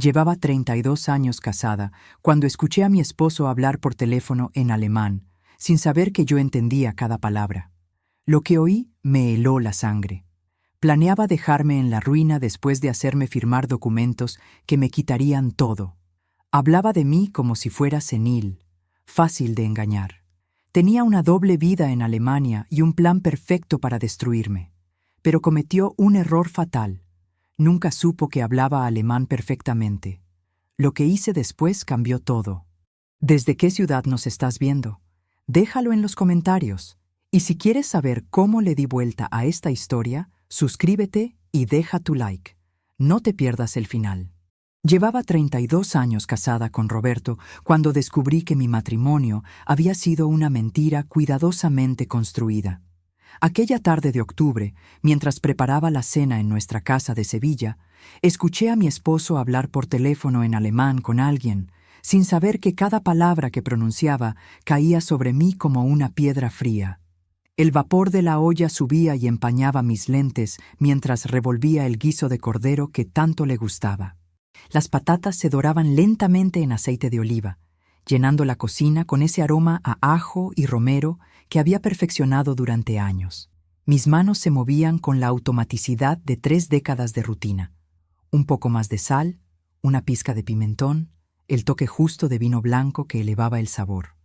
Llevaba 32 años casada cuando escuché a mi esposo hablar por teléfono en alemán, sin saber que yo entendía cada palabra. Lo que oí me heló la sangre. Planeaba dejarme en la ruina después de hacerme firmar documentos que me quitarían todo. Hablaba de mí como si fuera senil, fácil de engañar. Tenía una doble vida en Alemania y un plan perfecto para destruirme. Pero cometió un error fatal. Nunca supo que hablaba alemán perfectamente. Lo que hice después cambió todo. ¿Desde qué ciudad nos estás viendo? Déjalo en los comentarios. Y si quieres saber cómo le di vuelta a esta historia, suscríbete y deja tu like. No te pierdas el final. Llevaba 32 años casada con Roberto cuando descubrí que mi matrimonio había sido una mentira cuidadosamente construida. Aquella tarde de octubre, mientras preparaba la cena en nuestra casa de Sevilla, escuché a mi esposo hablar por teléfono en alemán con alguien, sin saber que cada palabra que pronunciaba caía sobre mí como una piedra fría. El vapor de la olla subía y empañaba mis lentes mientras revolvía el guiso de cordero que tanto le gustaba. Las patatas se doraban lentamente en aceite de oliva, llenando la cocina con ese aroma a ajo y romero que había perfeccionado durante años. Mis manos se movían con la automaticidad de 3 décadas de rutina. Un poco más de sal, una pizca de pimentón, el toque justo de vino blanco que elevaba el sabor.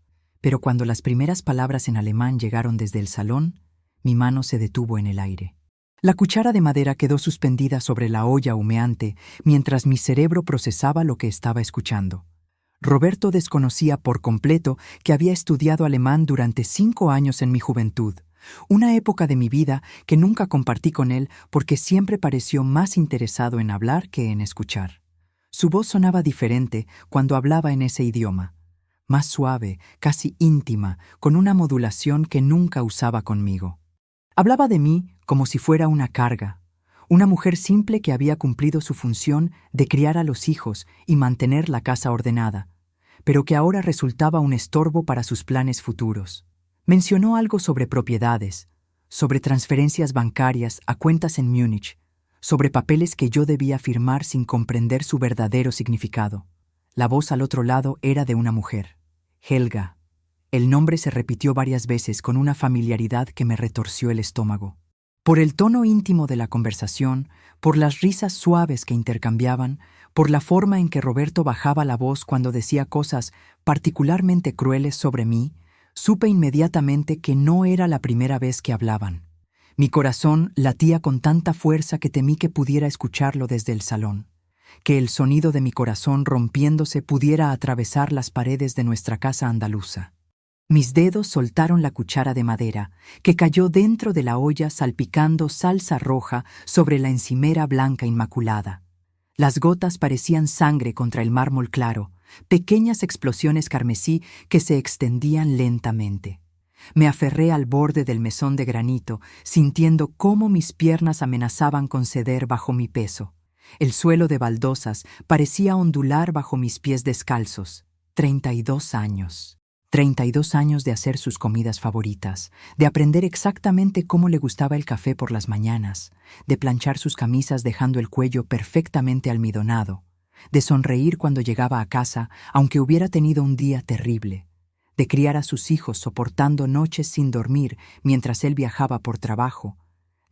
Pero cuando las primeras palabras en alemán llegaron desde el salón, mi mano se detuvo en el aire. La cuchara de madera quedó suspendida sobre la olla humeante mientras mi cerebro procesaba lo que estaba escuchando. Roberto desconocía por completo que había estudiado alemán durante 5 años en mi juventud, una época de mi vida que nunca compartí con él porque siempre pareció más interesado en hablar que en escuchar. Su voz sonaba diferente cuando hablaba en ese idioma, más suave, casi íntima, con una modulación que nunca usaba conmigo. Hablaba de mí como si fuera una carga, una mujer simple que había cumplido su función de criar a los hijos y mantener la casa ordenada, pero que ahora resultaba un estorbo para sus planes futuros. Mencionó algo sobre propiedades, sobre transferencias bancarias a cuentas en Múnich, sobre papeles que yo debía firmar sin comprender su verdadero significado. La voz al otro lado era de una mujer, Helga. El nombre se repitió varias veces con una familiaridad que me retorció el estómago. Por el tono íntimo de la conversación, por las risas suaves que intercambiaban, por la forma en que Roberto bajaba la voz cuando decía cosas particularmente crueles sobre mí, supe inmediatamente que no era la primera vez que hablaban. Mi corazón latía con tanta fuerza que temí que pudiera escucharlo desde el salón, que el sonido de mi corazón rompiéndose pudiera atravesar las paredes de nuestra casa andaluza. Mis dedos soltaron la cuchara de madera, que cayó dentro de la olla salpicando salsa roja sobre la encimera blanca inmaculada. Las gotas parecían sangre contra el mármol claro, pequeñas explosiones carmesí que se extendían lentamente. Me aferré al borde del mesón de granito, sintiendo cómo mis piernas amenazaban con ceder bajo mi peso. El suelo de baldosas parecía ondular bajo mis pies descalzos. 32 años. 32 años de hacer sus comidas favoritas, de aprender exactamente cómo le gustaba el café por las mañanas, de planchar sus camisas dejando el cuello perfectamente almidonado, de sonreír cuando llegaba a casa aunque hubiera tenido un día terrible, de criar a sus hijos soportando noches sin dormir mientras él viajaba por trabajo,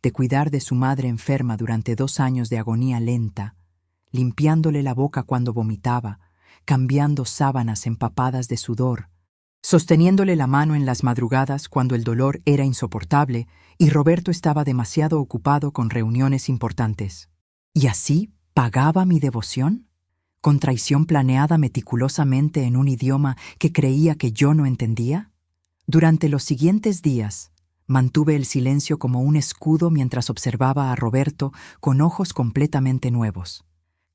de cuidar de su madre enferma durante 2 años de agonía lenta, limpiándole la boca cuando vomitaba, cambiando sábanas empapadas de sudor, sosteniéndole la mano en las madrugadas cuando el dolor era insoportable y Roberto estaba demasiado ocupado con reuniones importantes. ¿Y así pagaba mi devoción? ¿Con traición planeada meticulosamente en un idioma que creía que yo no entendía? Durante los siguientes días, mantuve el silencio como un escudo mientras observaba a Roberto con ojos completamente nuevos.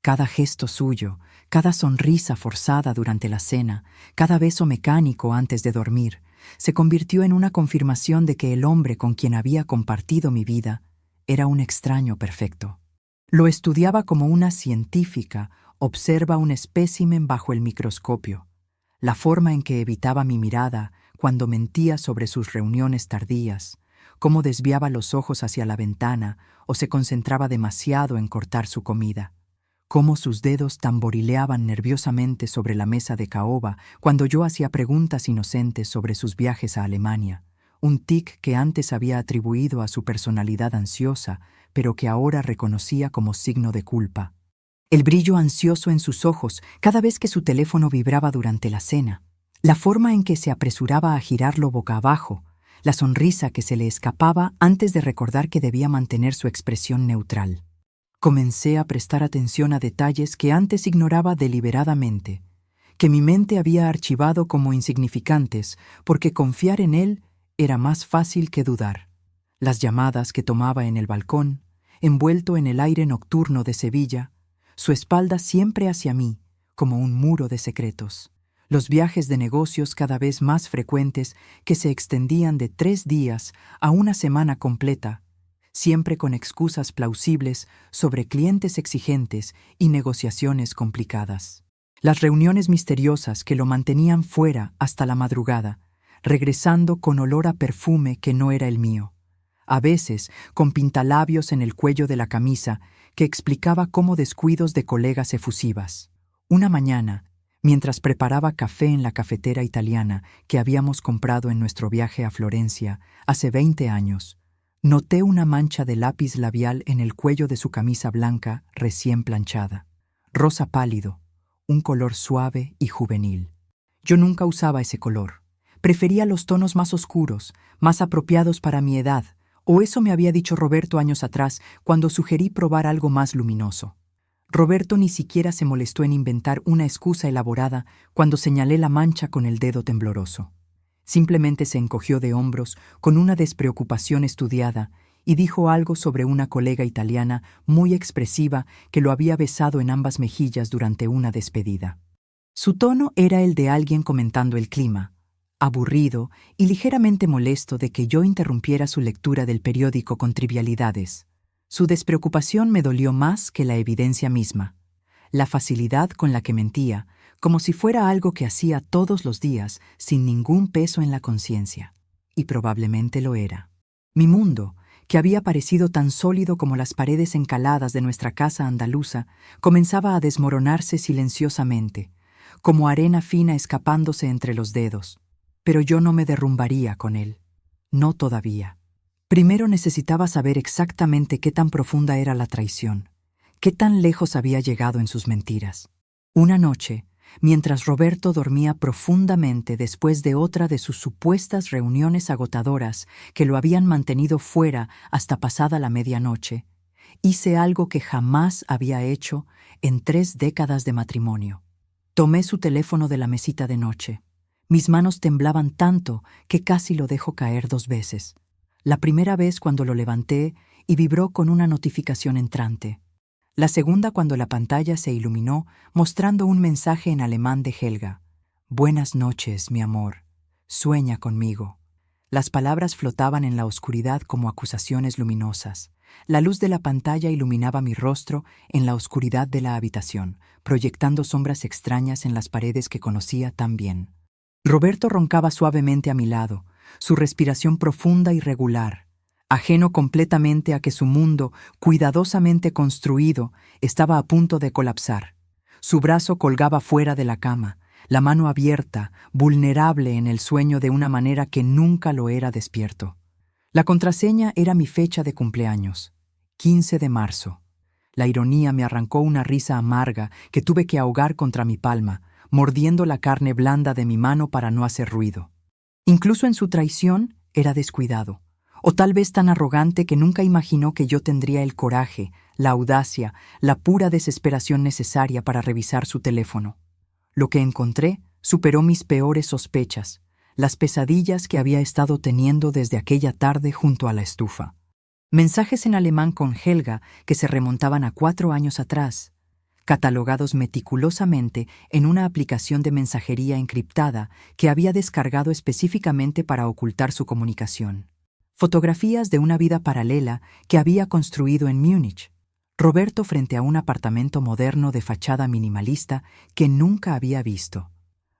Cada gesto suyo, cada sonrisa forzada durante la cena, cada beso mecánico antes de dormir, se convirtió en una confirmación de que el hombre con quien había compartido mi vida era un extraño perfecto. Lo estudiaba como una científica observa un espécimen bajo el microscopio, la forma en que evitaba mi mirada cuando mentía sobre sus reuniones tardías, cómo desviaba los ojos hacia la ventana o se concentraba demasiado en cortar su comida, cómo sus dedos tamborileaban nerviosamente sobre la mesa de caoba cuando yo hacía preguntas inocentes sobre sus viajes a Alemania, un tic que antes había atribuido a su personalidad ansiosa, pero que ahora reconocía como signo de culpa. El brillo ansioso en sus ojos cada vez que su teléfono vibraba durante la cena, la forma en que se apresuraba a girarlo boca abajo, la sonrisa que se le escapaba antes de recordar que debía mantener su expresión neutral. Comencé a prestar atención a detalles que antes ignoraba deliberadamente, que mi mente había archivado como insignificantes porque confiar en él era más fácil que dudar. Las llamadas que tomaba en el balcón, envuelto en el aire nocturno de Sevilla, su espalda siempre hacia mí, como un muro de secretos. Los viajes de negocios cada vez más frecuentes que se extendían de 3 días a una semana completa, siempre con excusas plausibles sobre clientes exigentes y negociaciones complicadas. Las reuniones misteriosas que lo mantenían fuera hasta la madrugada, regresando con olor a perfume que no era el mío. A veces con pintalabios en el cuello de la camisa que explicaba cómo descuidos de colegas efusivas. Una mañana, mientras preparaba café en la cafetera italiana que habíamos comprado en nuestro viaje a Florencia hace 20 años, noté una mancha de lápiz labial en el cuello de su camisa blanca recién planchada. Rosa pálido, un color suave y juvenil. Yo nunca usaba ese color. Prefería los tonos más oscuros, más apropiados para mi edad, o eso me había dicho Roberto años atrás cuando sugerí probar algo más luminoso. Roberto ni siquiera se molestó en inventar una excusa elaborada cuando señalé la mancha con el dedo tembloroso. Simplemente se encogió de hombros con una despreocupación estudiada y dijo algo sobre una colega italiana muy expresiva que lo había besado en ambas mejillas durante una despedida. Su tono era el de alguien comentando el clima, aburrido y ligeramente molesto de que yo interrumpiera su lectura del periódico con trivialidades. Su despreocupación me dolió más que la evidencia misma. La facilidad con la que mentía, como si fuera algo que hacía todos los días sin ningún peso en la conciencia. Y probablemente lo era. Mi mundo, que había parecido tan sólido como las paredes encaladas de nuestra casa andaluza, comenzaba a desmoronarse silenciosamente, como arena fina escapándose entre los dedos. Pero yo no me derrumbaría con él. No todavía. Primero necesitaba saber exactamente qué tan profunda era la traición, qué tan lejos había llegado en sus mentiras. Una noche, mientras Roberto dormía profundamente después de otra de sus supuestas reuniones agotadoras que lo habían mantenido fuera hasta pasada la medianoche, hice algo que jamás había hecho en 3 décadas de matrimonio. Tomé su teléfono de la mesita de noche. Mis manos temblaban tanto que casi lo dejo caer 2 veces. La primera vez cuando lo levanté y vibró con una notificación entrante. La segunda cuando la pantalla se iluminó mostrando un mensaje en alemán de Helga. «Buenas noches, mi amor. Sueña conmigo». Las palabras flotaban en la oscuridad como acusaciones luminosas. La luz de la pantalla iluminaba mi rostro en la oscuridad de la habitación, proyectando sombras extrañas en las paredes que conocía tan bien. Roberto roncaba suavemente a mi lado, su respiración profunda y regular, ajeno completamente a que su mundo, cuidadosamente construido, estaba a punto de colapsar. Su brazo colgaba fuera de la cama, la mano abierta, vulnerable en el sueño de una manera que nunca lo era despierto. La contraseña era mi fecha de cumpleaños, 15 de marzo. La ironía me arrancó una risa amarga que tuve que ahogar contra mi palma, mordiendo la carne blanda de mi mano para no hacer ruido. Incluso en su traición era descuidado, o tal vez tan arrogante que nunca imaginó que yo tendría el coraje, la audacia, la pura desesperación necesaria para revisar su teléfono. Lo que encontré superó mis peores sospechas, las pesadillas que había estado teniendo desde aquella tarde junto a la estufa. Mensajes en alemán con Helga que se remontaban a 4 años atrás, catalogados meticulosamente en una aplicación de mensajería encriptada que había descargado específicamente para ocultar su comunicación. Fotografías de una vida paralela que había construido en Múnich. Roberto frente a un apartamento moderno de fachada minimalista que nunca había visto.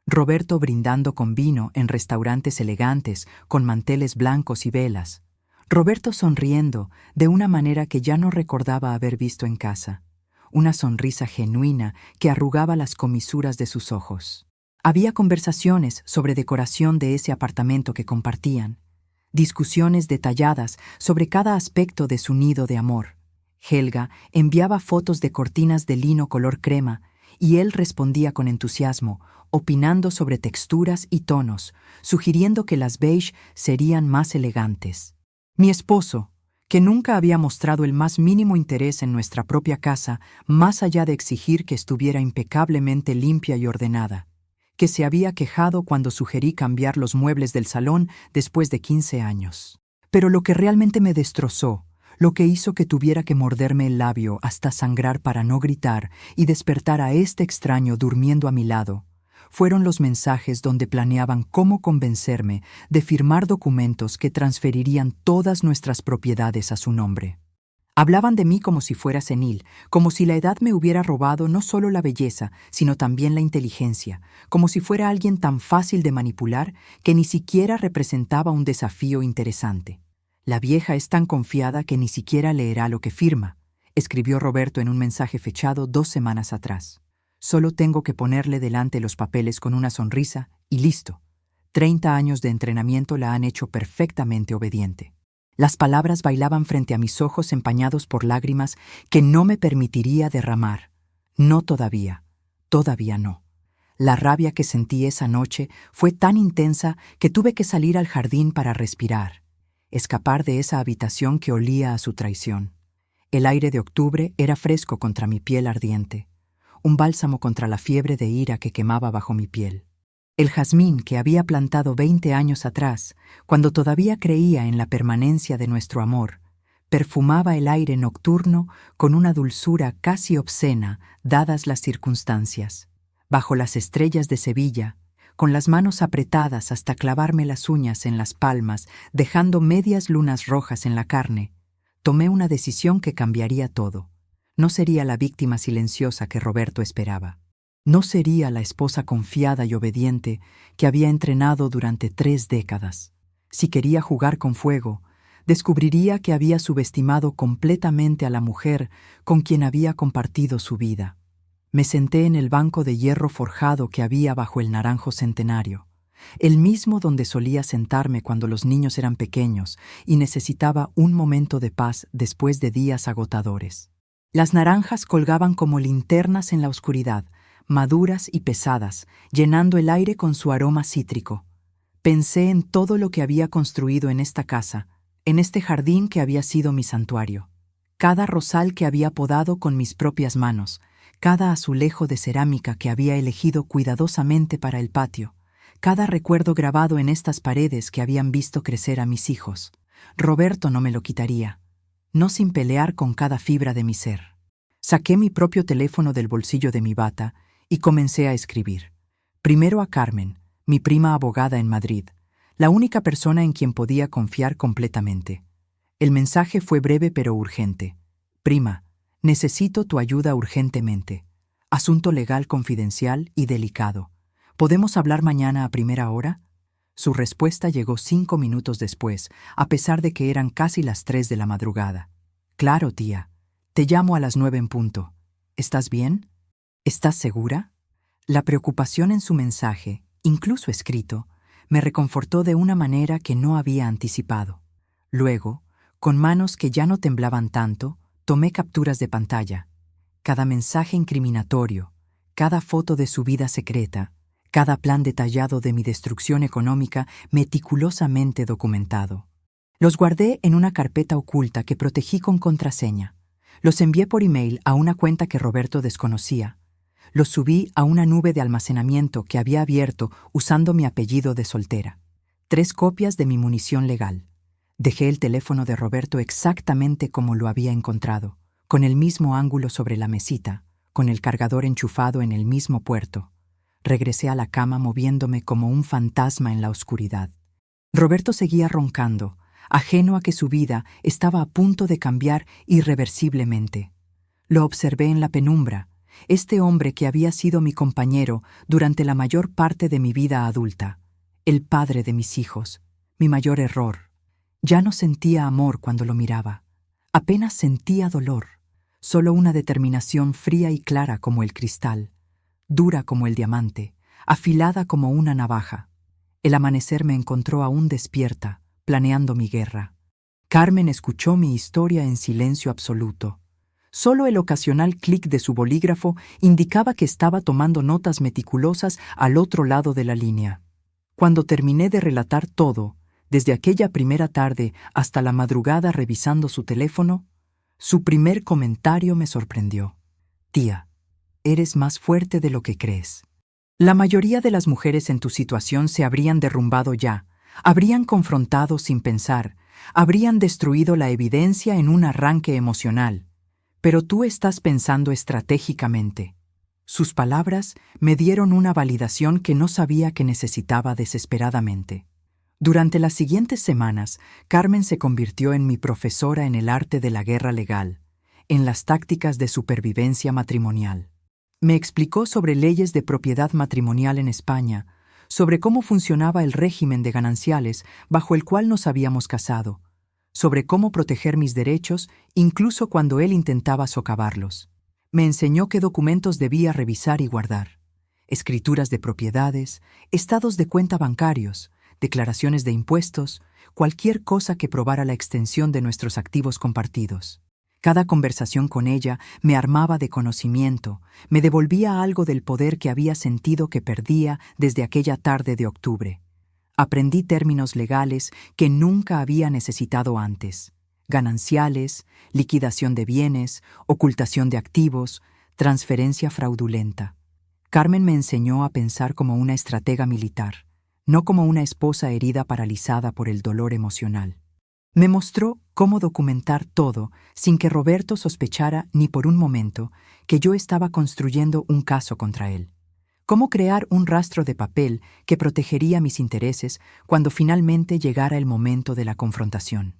Roberto brindando con vino en restaurantes elegantes con manteles blancos y velas. Roberto sonriendo de una manera que ya no recordaba haber visto en casa. una sonrisa genuina que arrugaba las comisuras de sus ojos. Había conversaciones sobre decoración de ese apartamento que compartían, discusiones detalladas sobre cada aspecto de su nido de amor. Helga enviaba fotos de cortinas de lino color crema y él respondía con entusiasmo, opinando sobre texturas y tonos, sugiriendo que las beige serían más elegantes. Mi esposo, que nunca había mostrado el más mínimo interés en nuestra propia casa, más allá de exigir que estuviera impecablemente limpia y ordenada, que se había quejado cuando sugerí cambiar los muebles del salón después de 15 años. Pero lo que realmente me destrozó, lo que hizo que tuviera que morderme el labio hasta sangrar para no gritar y despertar a este extraño durmiendo a mi lado, fueron los mensajes donde planeaban cómo convencerme de firmar documentos que transferirían todas nuestras propiedades a su nombre. Hablaban de mí como si fuera senil, como si la edad me hubiera robado no solo la belleza, sino también la inteligencia, como si fuera alguien tan fácil de manipular que ni siquiera representaba un desafío interesante. La vieja es tan confiada que ni siquiera leerá lo que firma, escribió Roberto en un mensaje fechado 2 semanas atrás. Solo tengo que ponerle delante los papeles con una sonrisa y listo. 30 años de entrenamiento la han hecho perfectamente obediente. Las palabras bailaban frente a mis ojos empañados por lágrimas que no me permitiría derramar. No todavía, todavía no. La rabia que sentí esa noche fue tan intensa que tuve que salir al jardín para respirar, escapar de esa habitación que olía a su traición. El aire de octubre era fresco contra mi piel ardiente, un bálsamo contra la fiebre de ira que quemaba bajo mi piel. El jazmín que había plantado 20 años atrás, cuando todavía creía en la permanencia de nuestro amor, perfumaba el aire nocturno con una dulzura casi obscena, dadas las circunstancias. Bajo las estrellas de Sevilla, con las manos apretadas hasta clavarme las uñas en las palmas, dejando medias lunas rojas en la carne, tomé una decisión que cambiaría todo. No sería la víctima silenciosa que Roberto esperaba. No sería la esposa confiada y obediente que había entrenado durante 3 décadas. Si quería jugar con fuego, descubriría que había subestimado completamente a la mujer con quien había compartido su vida. Me senté en el banco de hierro forjado que había bajo el naranjo centenario, el mismo donde solía sentarme cuando los niños eran pequeños y necesitaba un momento de paz después de días agotadores. Las naranjas colgaban como linternas en la oscuridad, maduras y pesadas, llenando el aire con su aroma cítrico. Pensé en todo lo que había construido en esta casa, en este jardín que había sido mi santuario. Cada rosal que había podado con mis propias manos, cada azulejo de cerámica que había elegido cuidadosamente para el patio, cada recuerdo grabado en estas paredes que habían visto crecer a mis hijos. Roberto no me lo quitaría, no sin pelear con cada fibra de mi ser. Saqué mi propio teléfono del bolsillo de mi bata y comencé a escribir. Primero a Carmen, mi prima abogada en Madrid, la única persona en quien podía confiar completamente. El mensaje fue breve pero urgente. Prima, necesito tu ayuda urgentemente. Asunto legal confidencial y delicado. ¿Podemos hablar mañana a primera hora? Su respuesta llegó 5 minutos después, a pesar de que eran casi las 3 de la madrugada. Claro, tía. Te llamo a las 9 en punto. ¿Estás bien? ¿Estás segura? La preocupación en su mensaje, incluso escrito, me reconfortó de una manera que no había anticipado. Luego, con manos que ya no temblaban tanto, tomé capturas de pantalla. Cada mensaje incriminatorio, cada foto de su vida secreta, cada plan detallado de mi destrucción económica meticulosamente documentado. Los guardé en una carpeta oculta que protegí con contraseña. Los envié por email a una cuenta que Roberto desconocía. Los subí a una nube de almacenamiento que había abierto usando mi apellido de soltera. 3 copias de mi munición legal. Dejé el teléfono de Roberto exactamente como lo había encontrado, con el mismo ángulo sobre la mesita, con el cargador enchufado en el mismo puerto. Regresé a la cama moviéndome como un fantasma en la oscuridad. Roberto seguía roncando, ajeno a que su vida estaba a punto de cambiar irreversiblemente. Lo observé en la penumbra, este hombre que había sido mi compañero durante la mayor parte de mi vida adulta, el padre de mis hijos, mi mayor error. Ya no sentía amor cuando lo miraba, apenas sentía dolor. Solo una determinación fría y clara como el cristal, dura como el diamante, afilada como una navaja. El amanecer me encontró aún despierta, planeando mi guerra. Carmen escuchó mi historia en silencio absoluto. Solo el ocasional clic de su bolígrafo indicaba que estaba tomando notas meticulosas al otro lado de la línea. Cuando terminé de relatar todo, desde aquella primera tarde hasta la madrugada revisando su teléfono, su primer comentario me sorprendió. Tía, eres más fuerte de lo que crees. La mayoría de las mujeres en tu situación se habrían derrumbado ya, habrían confrontado sin pensar, habrían destruido la evidencia en un arranque emocional. Pero tú estás pensando estratégicamente. Sus palabras me dieron una validación que no sabía que necesitaba desesperadamente. Durante las siguientes semanas, Carmen se convirtió en mi profesora en el arte de la guerra legal, en las tácticas de supervivencia matrimonial. Me explicó sobre leyes de propiedad matrimonial en España, sobre cómo funcionaba el régimen de gananciales bajo el cual nos habíamos casado, sobre cómo proteger mis derechos incluso cuando él intentaba socavarlos. Me enseñó qué documentos debía revisar y guardar: escrituras de propiedades, estados de cuenta bancarios, declaraciones de impuestos, cualquier cosa que probara la extensión de nuestros activos compartidos. Cada conversación con ella me armaba de conocimiento, me devolvía algo del poder que había sentido que perdía desde aquella tarde de octubre. Aprendí términos legales que nunca había necesitado antes: gananciales, liquidación de bienes, ocultación de activos, transferencia fraudulenta. Carmen me enseñó a pensar como una estratega militar, no como una esposa herida paralizada por el dolor emocional. Me mostró cómo documentar todo sin que Roberto sospechara ni por un momento que yo estaba construyendo un caso contra él. Cómo crear un rastro de papel que protegería mis intereses cuando finalmente llegara el momento de la confrontación.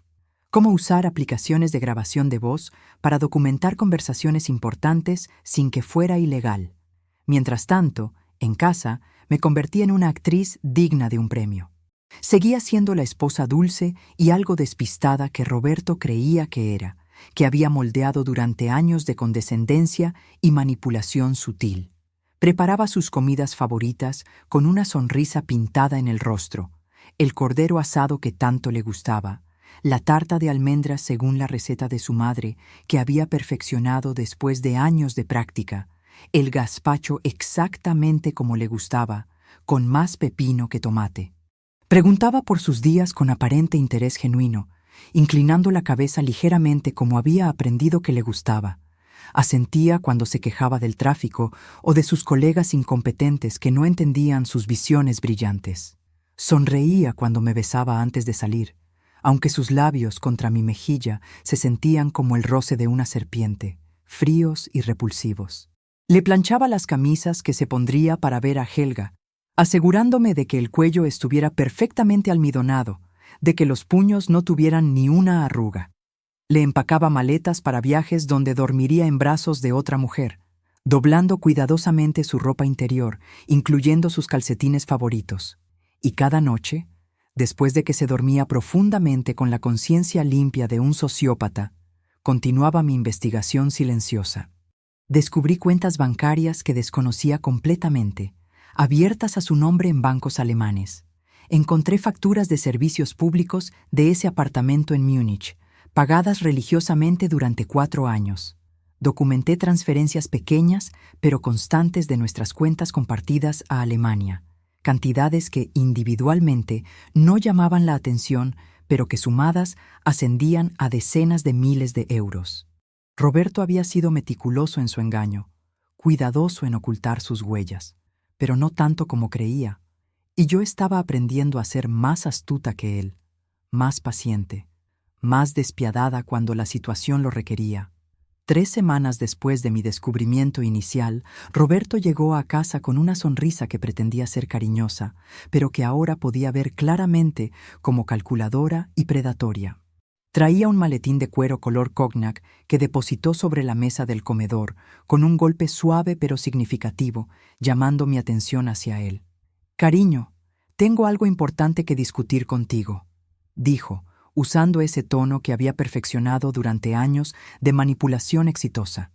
Cómo usar aplicaciones de grabación de voz para documentar conversaciones importantes sin que fuera ilegal. Mientras tanto, en casa, me convertí en una actriz digna de un premio. Seguía siendo la esposa dulce y algo despistada que Roberto creía que era, que había moldeado durante años de condescendencia y manipulación sutil. Preparaba sus comidas favoritas con una sonrisa pintada en el rostro, el cordero asado que tanto le gustaba, la tarta de almendras según la receta de su madre, que había perfeccionado después de años de práctica, el gazpacho exactamente como le gustaba, con más pepino que tomate. Preguntaba por sus días con aparente interés genuino, inclinando la cabeza ligeramente como había aprendido que le gustaba. Asentía cuando se quejaba del tráfico o de sus colegas incompetentes que no entendían sus visiones brillantes. Sonreía cuando me besaba antes de salir, aunque sus labios contra mi mejilla se sentían como el roce de una serpiente, fríos y repulsivos. Le planchaba las camisas que se pondría para ver a Helga, asegurándome de que el cuello estuviera perfectamente almidonado, de que los puños no tuvieran ni una arruga. Le empacaba maletas para viajes donde dormiría en brazos de otra mujer, doblando cuidadosamente su ropa interior, incluyendo sus calcetines favoritos. Y cada noche, después de que se dormía profundamente con la conciencia limpia de un sociópata, continuaba mi investigación silenciosa. Descubrí cuentas bancarias que desconocía completamente, abiertas a su nombre en bancos alemanes. Encontré facturas de servicios públicos de ese apartamento en Múnich, pagadas religiosamente durante 4 años. Documenté transferencias pequeñas pero constantes de nuestras cuentas compartidas a Alemania, cantidades que individualmente no llamaban la atención, pero que sumadas ascendían a decenas de miles de euros. Roberto había sido meticuloso en su engaño, cuidadoso en ocultar sus huellas, pero no tanto como creía, y yo estaba aprendiendo a ser más astuta que él, más paciente, más despiadada cuando la situación lo requería. 3 semanas después de mi descubrimiento inicial, Roberto llegó a casa con una sonrisa que pretendía ser cariñosa, pero que ahora podía ver claramente como calculadora y predatoria. Traía un maletín de cuero color cognac que depositó sobre la mesa del comedor, con un golpe suave pero significativo, llamando mi atención hacia él. «Cariño, tengo algo importante que discutir contigo», dijo, usando ese tono que había perfeccionado durante años de manipulación exitosa.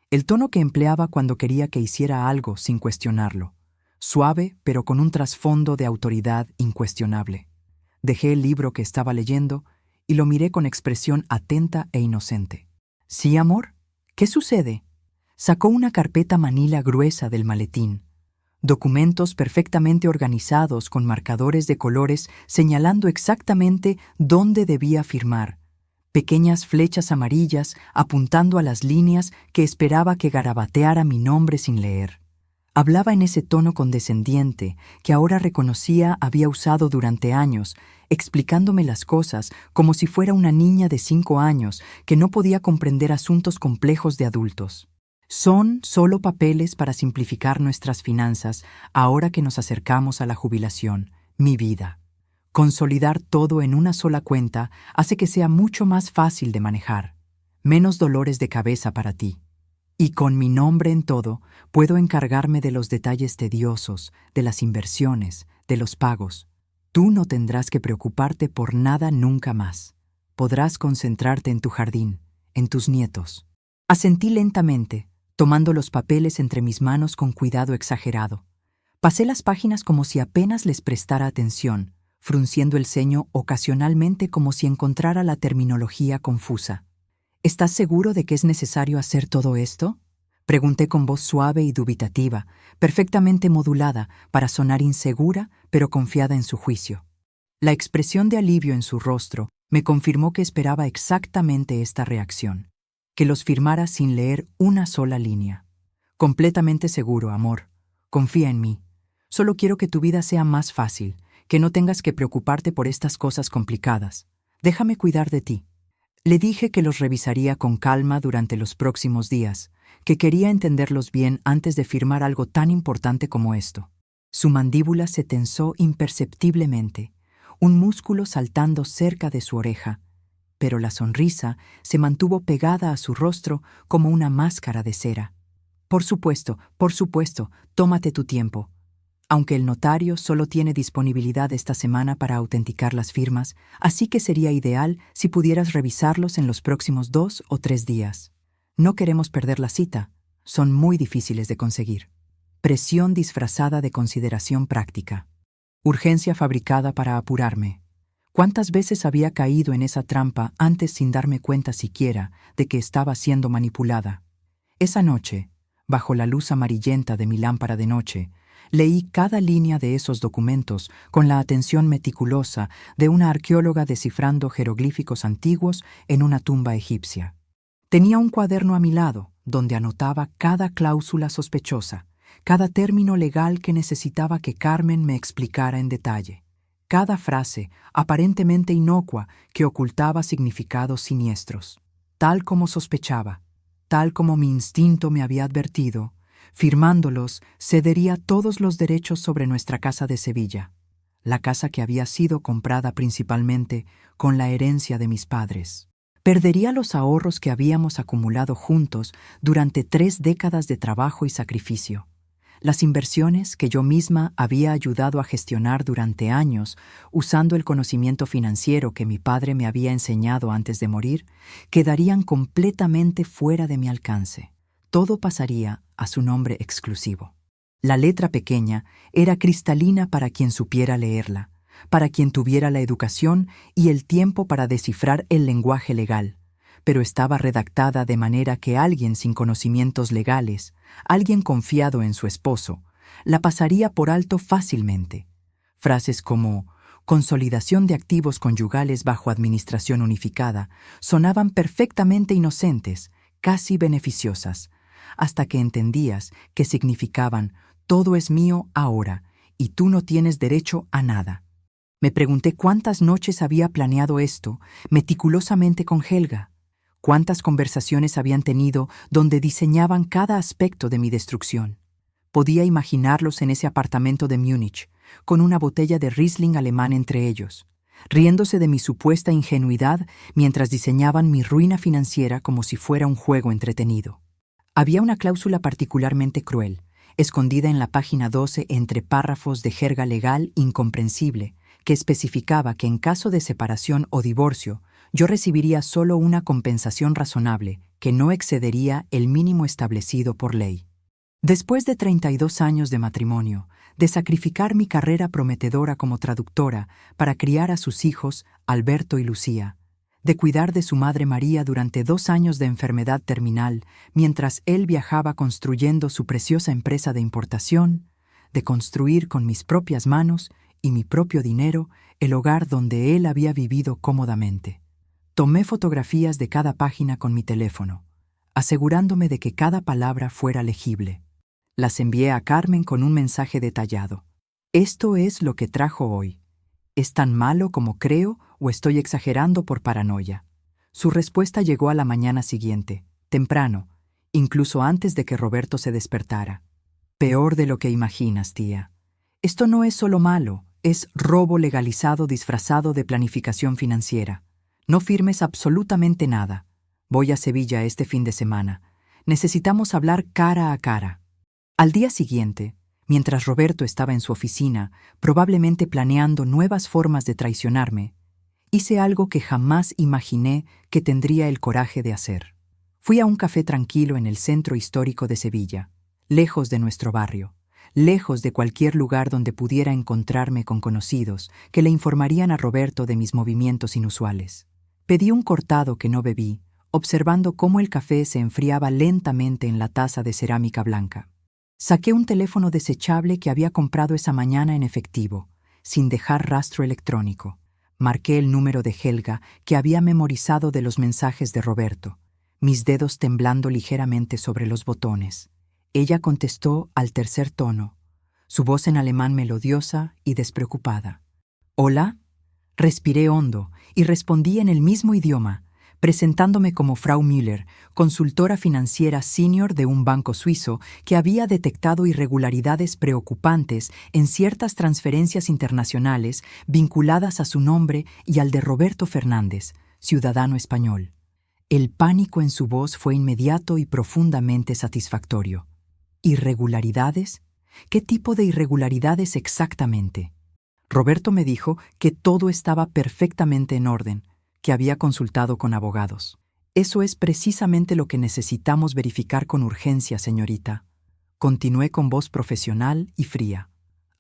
El tono que empleaba cuando quería que hiciera algo sin cuestionarlo. Suave, pero con un trasfondo de autoridad incuestionable. Dejé el libro que estaba leyendo y lo miré con expresión atenta e inocente. «¿Sí, amor? ¿Qué sucede?» Sacó una carpeta manila gruesa del maletín. Documentos perfectamente organizados con marcadores de colores señalando exactamente dónde debía firmar. Pequeñas flechas amarillas apuntando a las líneas que esperaba que garabateara mi nombre sin leer. Hablaba en ese tono condescendiente que ahora reconocía había usado durante años, explicándome las cosas como si fuera una niña de 5 años que no podía comprender asuntos complejos de adultos. Son solo papeles para simplificar nuestras finanzas ahora que nos acercamos a la jubilación, mi vida. Consolidar todo en una sola cuenta hace que sea mucho más fácil de manejar. Menos dolores de cabeza para ti. Y con mi nombre en todo, puedo encargarme de los detalles tediosos, de las inversiones, de los pagos. Tú no tendrás que preocuparte por nada nunca más. Podrás concentrarte en tu jardín, en tus nietos. Asentí lentamente, tomando los papeles entre mis manos con cuidado exagerado. Pasé las páginas como si apenas les prestara atención, frunciendo el ceño ocasionalmente como si encontrara la terminología confusa. ¿Estás seguro de que es necesario hacer todo esto?, pregunté con voz suave y dubitativa, perfectamente modulada para sonar insegura pero confiada en su juicio. La expresión de alivio en su rostro me confirmó que esperaba exactamente esta reacción, que los firmara sin leer una sola línea. Completamente seguro, amor. Confía en mí. Solo quiero que tu vida sea más fácil, que no tengas que preocuparte por estas cosas complicadas. Déjame cuidar de ti. Le dije que los revisaría con calma durante los próximos días, que quería entenderlos bien antes de firmar algo tan importante como esto. Su mandíbula se tensó imperceptiblemente, un músculo saltando cerca de su oreja, pero la sonrisa se mantuvo pegada a su rostro como una máscara de cera. Por supuesto, tómate tu tiempo. Aunque el notario solo tiene disponibilidad esta semana para autenticar las firmas, así que sería ideal si pudieras revisarlos en los próximos 2 o 3 días. No queremos perder la cita. Son muy difíciles de conseguir. Presión disfrazada de consideración práctica. Urgencia fabricada para apurarme. ¿Cuántas veces había caído en esa trampa antes sin darme cuenta siquiera de que estaba siendo manipulada? Esa noche, bajo la luz amarillenta de mi lámpara de noche, leí cada línea de esos documentos con la atención meticulosa de una arqueóloga descifrando jeroglíficos antiguos en una tumba egipcia. Tenía un cuaderno a mi lado, donde anotaba cada cláusula sospechosa, cada término legal que necesitaba que Carmen me explicara en detalle, cada frase aparentemente inocua que ocultaba significados siniestros. Tal como sospechaba, tal como mi instinto me había advertido, firmándolos, cedería todos los derechos sobre nuestra casa de Sevilla, la casa que había sido comprada principalmente con la herencia de mis padres. Perdería los ahorros que habíamos acumulado juntos durante 3 décadas de trabajo y sacrificio. Las inversiones que yo misma había ayudado a gestionar durante años, usando el conocimiento financiero que mi padre me había enseñado antes de morir, quedarían completamente fuera de mi alcance. Todo pasaría a su nombre exclusivo. La letra pequeña era cristalina para quien supiera leerla, para quien tuviera la educación y el tiempo para descifrar el lenguaje legal, pero estaba redactada de manera que alguien sin conocimientos legales, alguien confiado en su esposo, la pasaría por alto fácilmente. Frases como consolidación de activos conyugales bajo administración unificada sonaban perfectamente inocentes, casi beneficiosas, hasta que entendías que significaban todo es mío ahora y tú no tienes derecho a nada. Me pregunté cuántas noches había planeado esto meticulosamente con Helga, cuántas conversaciones habían tenido donde diseñaban cada aspecto de mi destrucción. Podía imaginarlos en ese apartamento de Múnich, con una botella de Riesling alemán entre ellos, riéndose de mi supuesta ingenuidad mientras diseñaban mi ruina financiera como si fuera un juego entretenido. Había una cláusula particularmente cruel, escondida en la página 12 entre párrafos de jerga legal incomprensible, que especificaba que en caso de separación o divorcio, yo recibiría solo una compensación razonable que no excedería el mínimo establecido por ley. Después de 32 años de matrimonio, de sacrificar mi carrera prometedora como traductora para criar a sus hijos, Alberto y Lucía, de cuidar de su madre María durante 2 años de enfermedad terminal mientras él viajaba construyendo su preciosa empresa de importación, de construir con mis propias manos y mi propio dinero el hogar donde él había vivido cómodamente. Tomé fotografías de cada página con mi teléfono, asegurándome de que cada palabra fuera legible. Las envié a Carmen con un mensaje detallado. Esto es lo que trajo hoy. ¿Es tan malo como creo o estoy exagerando por paranoia? Su respuesta llegó a la mañana siguiente, temprano, incluso antes de que Roberto se despertara. Peor de lo que imaginas, tía. Esto no es solo malo, es robo legalizado disfrazado de planificación financiera. No firmes absolutamente nada. Voy a Sevilla este fin de semana. Necesitamos hablar cara a cara. Al día siguiente, mientras Roberto estaba en su oficina, probablemente planeando nuevas formas de traicionarme, hice algo que jamás imaginé que tendría el coraje de hacer. Fui a un café tranquilo en el centro histórico de Sevilla, lejos de nuestro barrio, lejos de cualquier lugar donde pudiera encontrarme con conocidos que le informarían a Roberto de mis movimientos inusuales. Pedí un cortado que no bebí, observando cómo el café se enfriaba lentamente en la taza de cerámica blanca. Saqué un teléfono desechable que había comprado esa mañana en efectivo, sin dejar rastro electrónico. Marqué el número de Helga que había memorizado de los mensajes de Roberto, mis dedos temblando ligeramente sobre los botones. Ella contestó al tercer tono, su voz en alemán melodiosa y despreocupada. «¿Hola?» Respiré hondo y respondí en el mismo idioma, presentándome como Frau Müller, consultora financiera senior de un banco suizo que había detectado irregularidades preocupantes en ciertas transferencias internacionales vinculadas a su nombre y al de Roberto Fernández, ciudadano español. El pánico en su voz fue inmediato y profundamente satisfactorio. ¿Irregularidades? ¿Qué tipo de irregularidades exactamente? Roberto me dijo que todo estaba perfectamente en orden, que había consultado con abogados. Eso es precisamente lo que necesitamos verificar con urgencia, señorita. Continué con voz profesional y fría.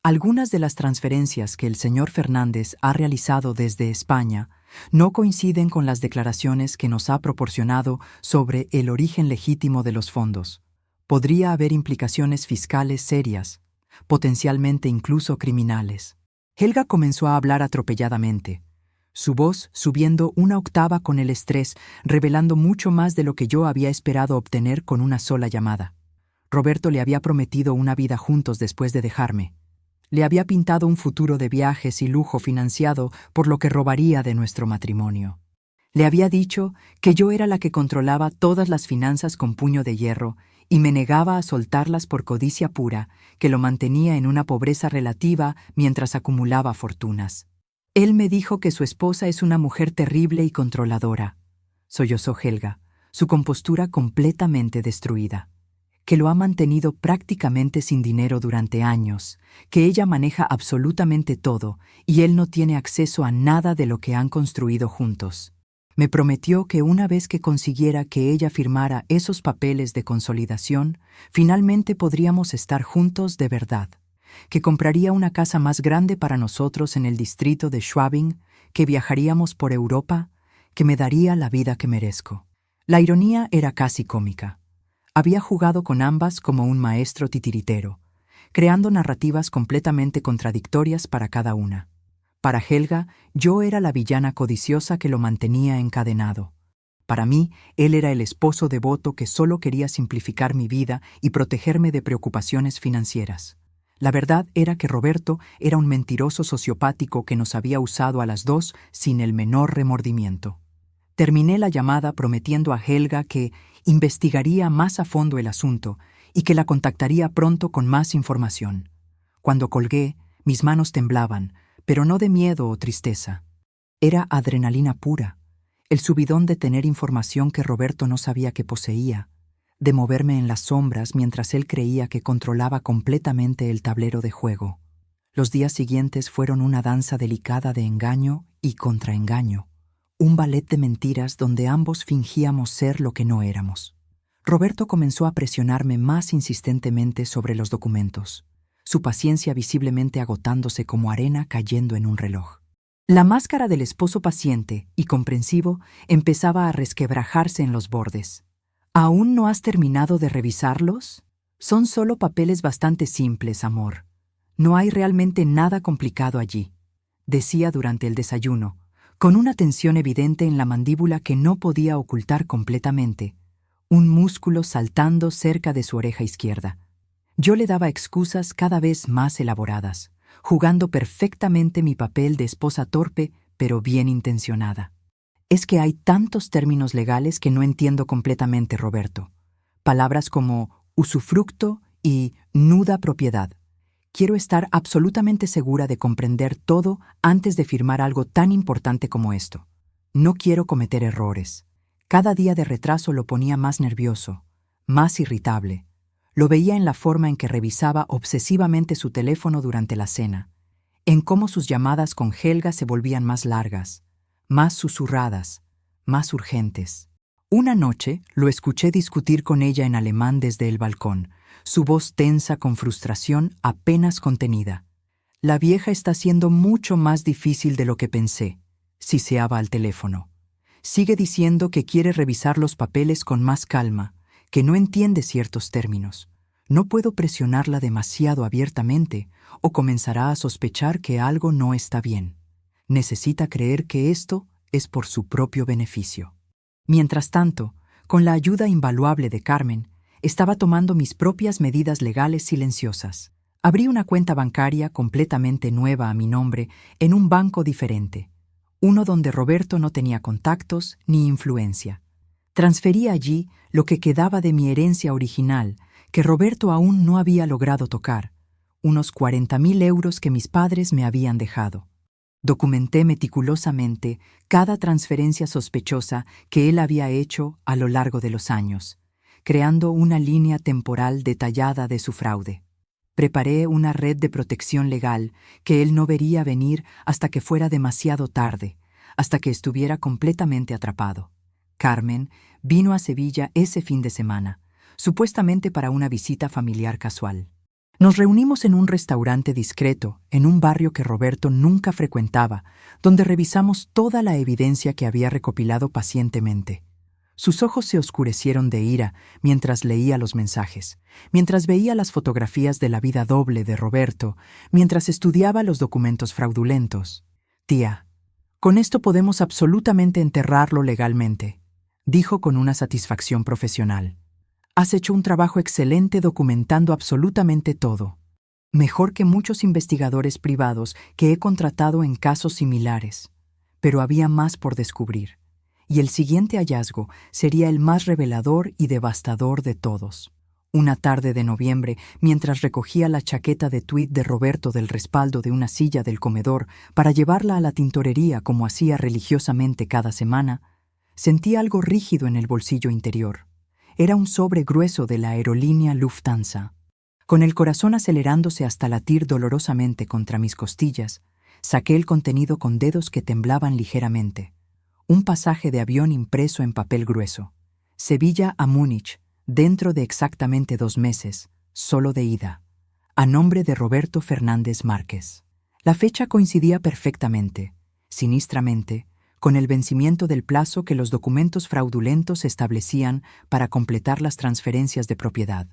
Algunas de las transferencias que el señor Fernández ha realizado desde España no coinciden con las declaraciones que nos ha proporcionado sobre el origen legítimo de los fondos. Podría haber implicaciones fiscales serias, potencialmente incluso criminales. Helga comenzó a hablar atropelladamente, su voz subiendo una octava con el estrés, revelando mucho más de lo que yo había esperado obtener con una sola llamada. Roberto le había prometido una vida juntos después de dejarme. Le había pintado un futuro de viajes y lujo financiado por lo que robaría de nuestro matrimonio. Le había dicho que yo era la que controlaba todas las finanzas con puño de hierro y me negaba a soltarlas por codicia pura, que lo mantenía en una pobreza relativa mientras acumulaba fortunas. Él me dijo que su esposa es una mujer terrible y controladora, sollozó Helga, su compostura completamente destruida, que lo ha mantenido prácticamente sin dinero durante años, que ella maneja absolutamente todo y él no tiene acceso a nada de lo que han construido juntos. Me prometió que una vez que consiguiera que ella firmara esos papeles de consolidación, finalmente podríamos estar juntos de verdad, que compraría una casa más grande para nosotros en el distrito de Schwabing, que viajaríamos por Europa, que me daría la vida que merezco. La ironía era casi cómica. Había jugado con ambas como un maestro titiritero, creando narrativas completamente contradictorias para cada una. Para Helga, yo era la villana codiciosa que lo mantenía encadenado. Para mí, él era el esposo devoto que solo quería simplificar mi vida y protegerme de preocupaciones financieras. La verdad era que Roberto era un mentiroso sociopático que nos había usado a las dos sin el menor remordimiento. Terminé la llamada prometiendo a Helga que investigaría más a fondo el asunto y que la contactaría pronto con más información. Cuando colgué, mis manos temblaban, pero no de miedo o tristeza. Era adrenalina pura, el subidón de tener información que Roberto no sabía que poseía, de moverme en las sombras mientras él creía que controlaba completamente el tablero de juego. Los días siguientes fueron una danza delicada de engaño y contraengaño, un ballet de mentiras donde ambos fingíamos ser lo que no éramos. Roberto comenzó a presionarme más insistentemente sobre los documentos, su paciencia visiblemente agotándose como arena cayendo en un reloj. La máscara del esposo paciente y comprensivo empezaba a resquebrajarse en los bordes. ¿Aún no has terminado de revisarlos? Son solo papeles bastante simples, amor. No hay realmente nada complicado allí, decía durante el desayuno, con una tensión evidente en la mandíbula que no podía ocultar completamente, un músculo saltando cerca de su oreja izquierda. Yo le daba excusas cada vez más elaboradas, jugando perfectamente mi papel de esposa torpe, pero bien intencionada. Es que hay tantos términos legales que no entiendo completamente, Roberto. Palabras como usufructo y nuda propiedad. Quiero estar absolutamente segura de comprender todo antes de firmar algo tan importante como esto. No quiero cometer errores. Cada día de retraso lo ponía más nervioso, más irritable. Lo veía en la forma en que revisaba obsesivamente su teléfono durante la cena, en cómo sus llamadas con Helga se volvían más largas, más susurradas, más urgentes. Una noche lo escuché discutir con ella en alemán desde el balcón, su voz tensa con frustración apenas contenida. La vieja está siendo mucho más difícil de lo que pensé, siseaba al teléfono. Sigue diciendo que quiere revisar los papeles con más calma, que no entiende ciertos términos. No puedo presionarla demasiado abiertamente o comenzará a sospechar que algo no está bien. Necesita creer que esto es por su propio beneficio. Mientras tanto, con la ayuda invaluable de Carmen, estaba tomando mis propias medidas legales silenciosas. Abrí una cuenta bancaria completamente nueva a mi nombre en un banco diferente, uno donde Roberto no tenía contactos ni influencia. Transferí allí lo que quedaba de mi herencia original, que Roberto aún no había logrado tocar, unos 40.000 euros que mis padres me habían dejado. Documenté meticulosamente cada transferencia sospechosa que él había hecho a lo largo de los años, creando una línea temporal detallada de su fraude. Preparé una red de protección legal que él no vería venir hasta que fuera demasiado tarde, hasta que estuviera completamente atrapado. Carmen vino a Sevilla ese fin de semana, supuestamente para una visita familiar casual. Nos reunimos en un restaurante discreto, en un barrio que Roberto nunca frecuentaba, donde revisamos toda la evidencia que había recopilado pacientemente. Sus ojos se oscurecieron de ira mientras leía los mensajes, mientras veía las fotografías de la vida doble de Roberto, mientras estudiaba los documentos fraudulentos. «Tía, con esto podemos absolutamente enterrarlo legalmente», dijo con una satisfacción profesional. «Has hecho un trabajo excelente documentando absolutamente todo. Mejor que muchos investigadores privados que he contratado en casos similares. Pero había más por descubrir. Y el siguiente hallazgo sería el más revelador y devastador de todos. Una tarde de noviembre, mientras recogía la chaqueta de tuit de Roberto del respaldo de una silla del comedor para llevarla a la tintorería como hacía religiosamente cada semana, sentí algo rígido en el bolsillo interior. Era un sobre grueso de la aerolínea Lufthansa. Con el corazón acelerándose hasta latir dolorosamente contra mis costillas, saqué el contenido con dedos que temblaban ligeramente. Un pasaje de avión impreso en papel grueso. Sevilla a Múnich, dentro de exactamente 2 meses, solo de ida. A nombre de Roberto Fernández Márquez. La fecha coincidía perfectamente, sinistramente, con el vencimiento del plazo que los documentos fraudulentos establecían para completar las transferencias de propiedad.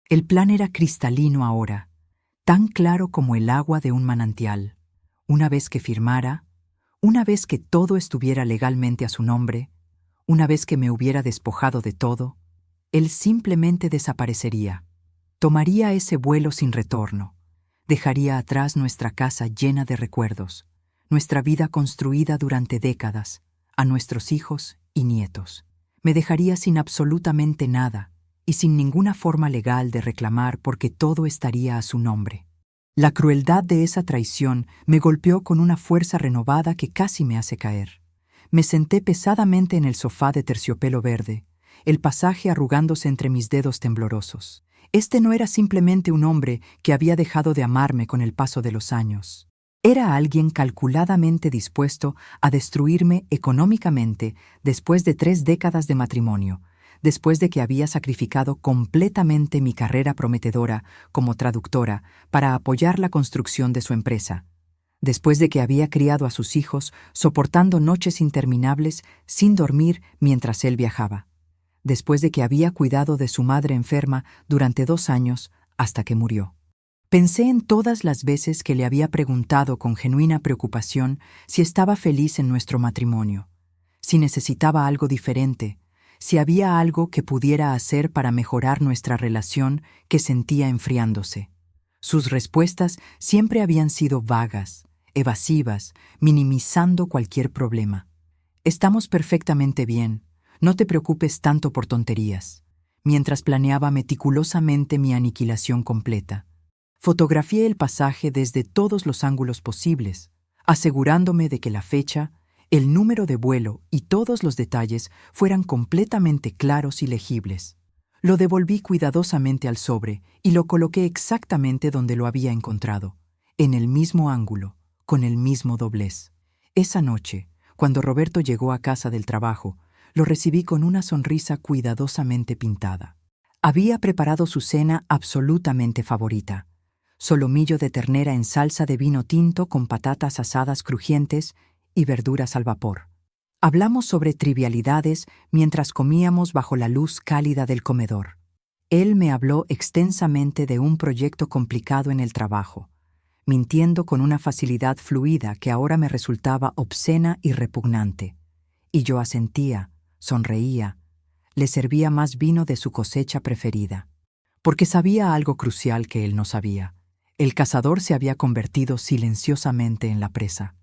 El plan era cristalino ahora, tan claro como el agua de un manantial. Una vez que firmara, una vez que todo estuviera legalmente a su nombre, una vez que me hubiera despojado de todo, él simplemente desaparecería. Tomaría ese vuelo sin retorno. Dejaría atrás nuestra casa llena de recuerdos, nuestra vida construida durante décadas, a nuestros hijos y nietos. Me dejaría sin absolutamente nada y sin ninguna forma legal de reclamar porque todo estaría a su nombre. La crueldad de esa traición me golpeó con una fuerza renovada que casi me hace caer. Me senté pesadamente en el sofá de terciopelo verde, el pasaje arrugándose entre mis dedos temblorosos, Este no era simplemente un hombre que había dejado de amarme con el paso de los años. Era alguien calculadamente dispuesto a destruirme económicamente después de 3 décadas de matrimonio, después de que había sacrificado completamente mi carrera prometedora como traductora para apoyar la construcción de su empresa, después de que había criado a sus hijos soportando noches interminables sin dormir mientras él viajaba, después de que había cuidado de su madre enferma durante 2 años hasta que murió. Pensé en todas las veces que le había preguntado con genuina preocupación si estaba feliz en nuestro matrimonio, si necesitaba algo diferente, si había algo que pudiera hacer para mejorar nuestra relación que sentía enfriándose. Sus respuestas siempre habían sido vagas, evasivas, minimizando cualquier problema. Estamos perfectamente bien, no te preocupes tanto por tonterías, mientras planeaba meticulosamente mi aniquilación completa. Fotografié el pasaje desde todos los ángulos posibles, asegurándome de que la fecha, el número de vuelo y todos los detalles fueran completamente claros y legibles. Lo devolví cuidadosamente al sobre y lo coloqué exactamente donde lo había encontrado, en el mismo ángulo, con el mismo doblez. Esa noche, cuando Roberto llegó a casa del trabajo, lo recibí con una sonrisa cuidadosamente pintada. Había preparado su cena absolutamente favorita: solomillo de ternera en salsa de vino tinto con patatas asadas crujientes y verduras al vapor. Hablamos sobre trivialidades mientras comíamos bajo la luz cálida del comedor. Él me habló extensamente de un proyecto complicado en el trabajo, mintiendo con una facilidad fluida que ahora me resultaba obscena y repugnante. Y yo asentía, sonreía, le servía más vino de su cosecha preferida. Porque sabía algo crucial que él no sabía. El cazador se había convertido silenciosamente en la presa.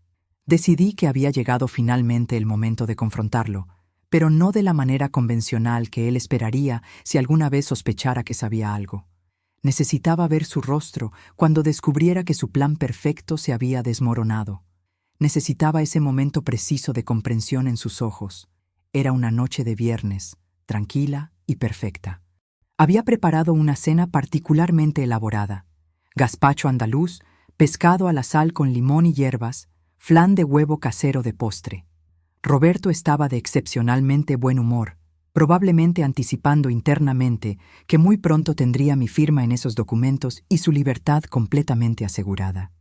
Decidí que había llegado finalmente el momento de confrontarlo, pero no de la manera convencional que él esperaría si alguna vez sospechara que sabía algo. Necesitaba ver su rostro cuando descubriera que su plan perfecto se había desmoronado. Necesitaba ese momento preciso de comprensión en sus ojos. Era una noche de viernes, tranquila y perfecta. Había preparado una cena particularmente elaborada: gazpacho andaluz, pescado a la sal con limón y hierbas, flan de huevo casero de postre. Roberto estaba de excepcionalmente buen humor, probablemente anticipando internamente que muy pronto tendría mi firma en esos documentos y su libertad completamente asegurada.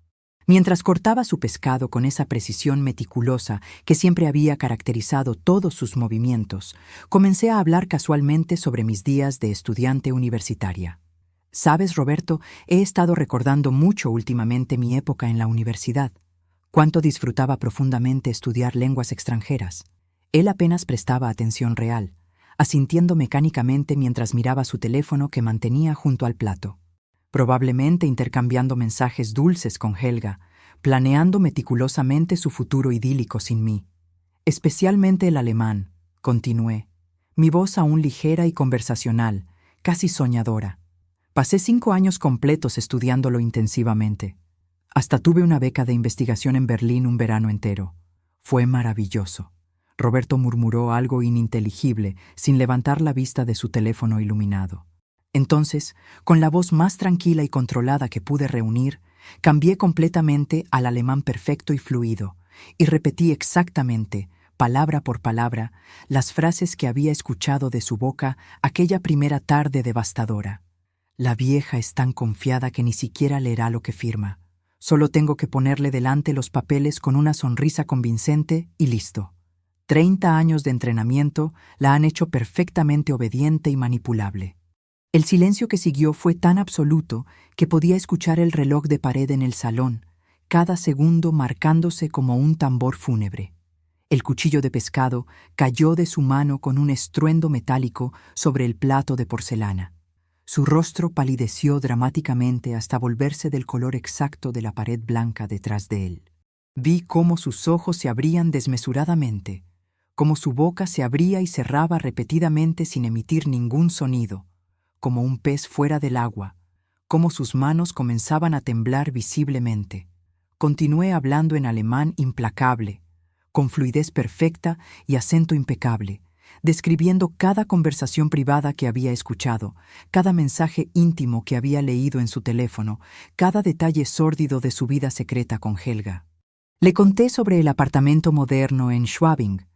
Mientras cortaba su pescado con esa precisión meticulosa que siempre había caracterizado todos sus movimientos, comencé a hablar casualmente sobre mis días de estudiante universitaria. Sabes, Roberto, he estado recordando mucho últimamente mi época en la universidad. Cuánto disfrutaba profundamente estudiar lenguas extranjeras. Él apenas prestaba atención real, asintiendo mecánicamente mientras miraba su teléfono que mantenía junto al plato. Probablemente intercambiando mensajes dulces con Helga, planeando meticulosamente su futuro idílico sin mí. Especialmente el alemán, continué, mi voz aún ligera y conversacional, casi soñadora. Pasé 5 años completos estudiándolo intensivamente. Hasta tuve una beca de investigación en Berlín un verano entero. Fue maravilloso. Roberto murmuró algo ininteligible sin levantar la vista de su teléfono iluminado. Entonces, con la voz más tranquila y controlada que pude reunir, cambié completamente al alemán perfecto y fluido, y repetí exactamente, palabra por palabra, las frases que había escuchado de su boca aquella primera tarde devastadora. La vieja es tan confiada que ni siquiera leerá lo que firma. Solo tengo que ponerle delante los papeles con una sonrisa convincente y listo. 30 años de entrenamiento la han hecho perfectamente obediente y manipulable. El silencio que siguió fue tan absoluto que podía escuchar el reloj de pared en el salón, cada segundo marcándose como un tambor fúnebre. El cuchillo de pescado cayó de su mano con un estruendo metálico sobre el plato de porcelana. Su rostro palideció dramáticamente hasta volverse del color exacto de la pared blanca detrás de él. Vi cómo sus ojos se abrían desmesuradamente, cómo su boca se abría y cerraba repetidamente sin emitir ningún sonido, como un pez fuera del agua, cómo sus manos comenzaban a temblar visiblemente. Continué hablando en alemán implacable, con fluidez perfecta y acento impecable, describiendo cada conversación privada que había escuchado, cada mensaje íntimo que había leído en su teléfono, cada detalle sórdido de su vida secreta con Helga. Le conté sobre el apartamento moderno en Schwabing,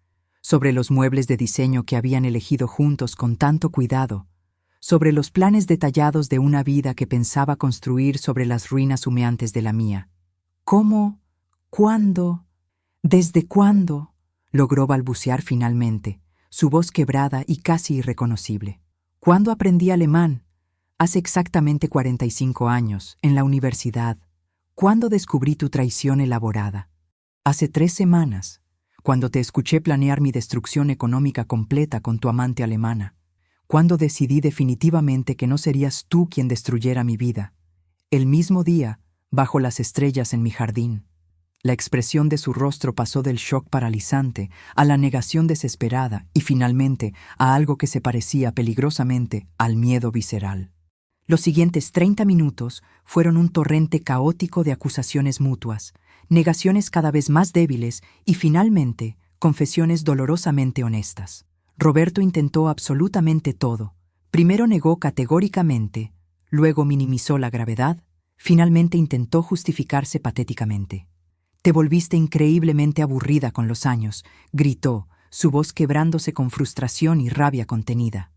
sobre los muebles de diseño que habían elegido juntos con tanto cuidado, sobre los planes detallados de una vida que pensaba construir sobre las ruinas humeantes de la mía. ¿Cómo? ¿Cuándo? ¿Desde cuándo? Logró balbucear finalmente, su voz quebrada y casi irreconocible. ¿Cuándo aprendí alemán? Hace exactamente 45 años, en la universidad. ¿Cuándo descubrí tu traición elaborada? Hace 3 semanas, cuando te escuché planear mi destrucción económica completa con tu amante alemana. Cuando decidí definitivamente que no serías tú quien destruyera mi vida. El mismo día, bajo las estrellas en mi jardín. La expresión de su rostro pasó del shock paralizante a la negación desesperada y finalmente a algo que se parecía peligrosamente al miedo visceral. Los siguientes 30 minutos fueron un torrente caótico de acusaciones mutuas, negaciones cada vez más débiles y finalmente confesiones dolorosamente honestas. Roberto intentó absolutamente todo. Primero negó categóricamente, luego minimizó la gravedad, finalmente intentó justificarse patéticamente. «Te volviste increíblemente aburrida con los años», gritó, su voz quebrándose con frustración y rabia contenida.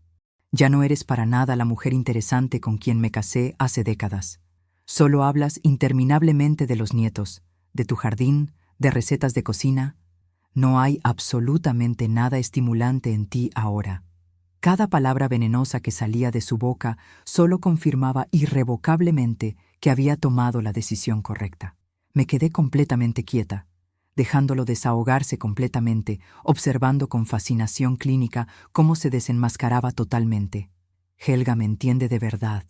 «Ya no eres para nada la mujer interesante con quien me casé hace décadas. Solo hablas interminablemente de los nietos, de tu jardín, de recetas de cocina. No hay absolutamente nada estimulante en ti ahora». Cada palabra venenosa que salía de su boca solo confirmaba irrevocablemente que había tomado la decisión correcta. Me quedé completamente quieta, dejándolo desahogarse completamente, observando con fascinación clínica cómo se desenmascaraba totalmente. Helga me entiende de verdad.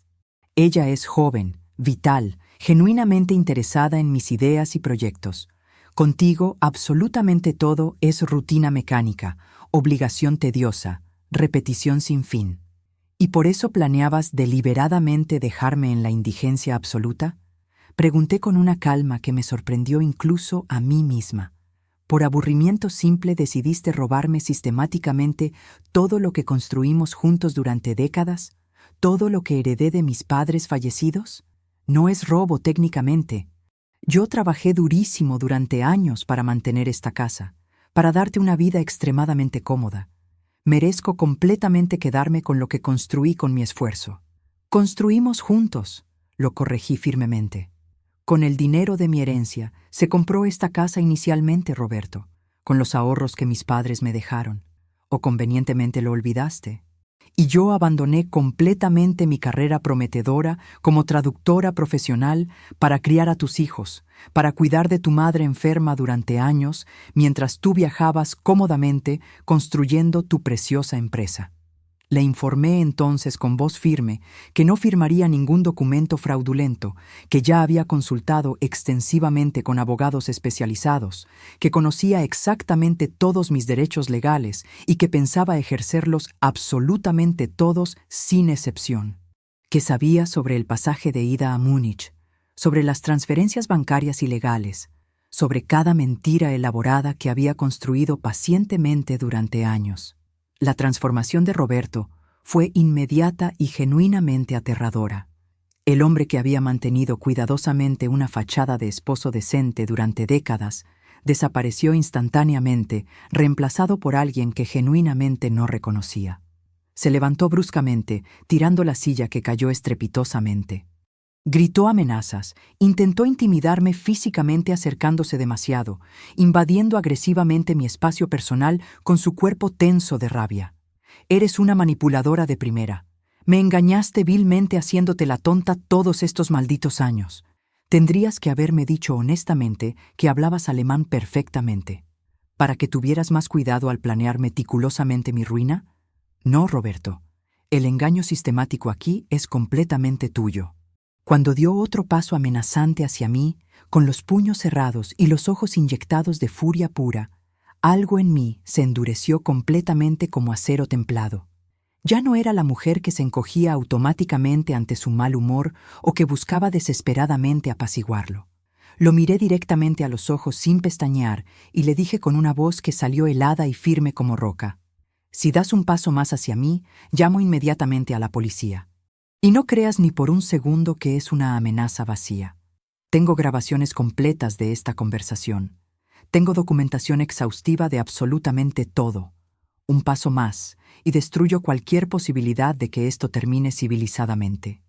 Ella es joven, vital, genuinamente interesada en mis ideas y proyectos. Contigo, absolutamente todo es rutina mecánica, obligación tediosa, repetición sin fin. ¿Y por eso planeabas deliberadamente dejarme en la indigencia absoluta? Pregunté con una calma que me sorprendió incluso a mí misma. ¿Por aburrimiento simple decidiste robarme sistemáticamente todo lo que construimos juntos durante décadas? ¿Todo lo que heredé de mis padres fallecidos? No es robo técnicamente. Yo trabajé durísimo durante años para mantener esta casa, para darte una vida extremadamente cómoda. Merezco completamente quedarme con lo que construí con mi esfuerzo. Construimos juntos, lo corregí firmemente. Con el dinero de mi herencia se compró esta casa inicialmente, Roberto, con los ahorros que mis padres me dejaron. ¿O convenientemente lo olvidaste? Y yo abandoné completamente mi carrera prometedora como traductora profesional para criar a tus hijos, para cuidar de tu madre enferma durante años, mientras tú viajabas cómodamente construyendo tu preciosa empresa. Le informé entonces con voz firme que no firmaría ningún documento fraudulento, que ya había consultado extensivamente con abogados especializados, que conocía exactamente todos mis derechos legales y que pensaba ejercerlos absolutamente todos sin excepción, que sabía sobre el pasaje de ida a Múnich, sobre las transferencias bancarias ilegales, sobre cada mentira elaborada que había construido pacientemente durante años. La transformación de Roberto fue inmediata y genuinamente aterradora. El hombre que había mantenido cuidadosamente una fachada de esposo decente durante décadas desapareció instantáneamente, reemplazado por alguien que genuinamente no reconocía. Se levantó bruscamente, tirando la silla que cayó estrepitosamente. Gritó amenazas, intentó intimidarme físicamente acercándose demasiado, invadiendo agresivamente mi espacio personal con su cuerpo tenso de rabia. Eres una manipuladora de primera. Me engañaste vilmente haciéndote la tonta todos estos malditos años. Tendrías que haberme dicho honestamente que hablabas alemán perfectamente. ¿Para que tuvieras más cuidado al planear meticulosamente mi ruina? No, Roberto. El engaño sistemático aquí es completamente tuyo. Cuando dio otro paso amenazante hacia mí, con los puños cerrados y los ojos inyectados de furia pura, algo en mí se endureció completamente como acero templado. Ya no era la mujer que se encogía automáticamente ante su mal humor o que buscaba desesperadamente apaciguarlo. Lo miré directamente a los ojos sin pestañear y le dije con una voz que salió helada y firme como roca: Si das un paso más hacia mí, llamo inmediatamente a la policía. Y no creas ni por un segundo que es una amenaza vacía. Tengo grabaciones completas de esta conversación. Tengo documentación exhaustiva de absolutamente todo. Un paso más, y destruyo cualquier posibilidad de que esto termine civilizadamente.